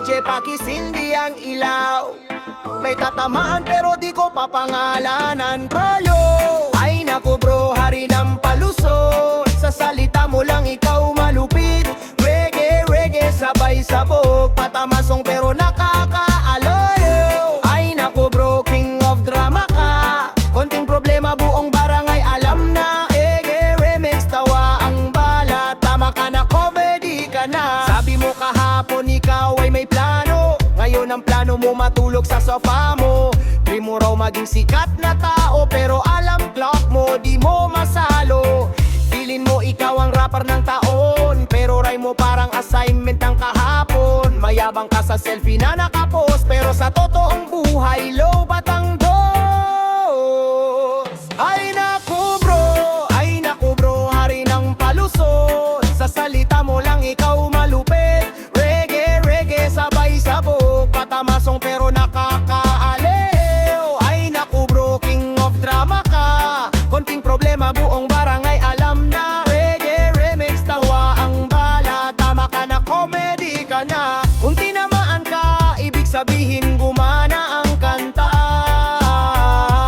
DJ pakisindi ang ilaw. May tatamaan pero di ko papangalanan. Kayo ay naku bro, hari ng palusot. Sa salita mo lang ikaw malupit. Reggae, reggae, sabay sabog. Patamasong pero nakakaaloy. Ay naku bro, king of drama ka. Konting problema buong barangay alam na. Reggae remix, tawa ang bala. Tama ka na, comedy ka na. Sabi mo kahapon ikaw ay may plano. Ngayon ang plano mo matulog sa sofa mo. Di mo raw maging sikat na tao, pero alam clock mo di mo masalo. Feeling mo ikaw ang rapper ng taon, pero ray mo parang assignment ng kahapon. Mayabang ka sa selfie na nakapost, pero sa totoong buhay low batang dos. Ay naku bro, hari ng palusot. Sa salita mo lang ikaw malupit. Reggae, reggae, sabay sabog. Patamasong pero nakakaaliw. Ay naku bro, king of drama ka. Konting problema buong barangay alam na. Reggae remix, tawa ang bala. Tama ka na, comedy ka na. Kung tinamaan ka, ibig sabihin gumana ang kanta.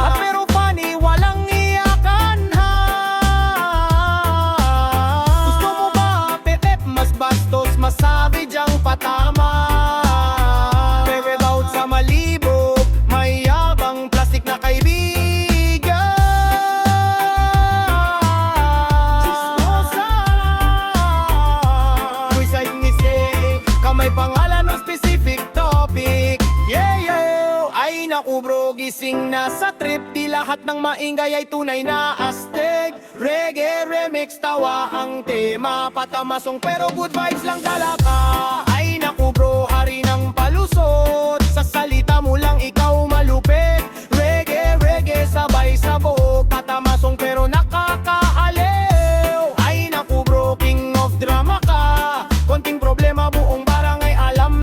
At pero funny, walang iyakan ha. Gusto mo ba pepep, mas bastos, mas savage ang patama. Pere bout sa malibog, mayabang plastic na kaibigan. Chismosa, kuy sa ingisi, kamay pangalan ng specific topic. Yeah, yeah. Ay naku bro, gising na sa trip. Di lahat ng maingay ay tunay na astig. Reggae remix, tawa ang tema. Patamasong pero good vibes lang dala.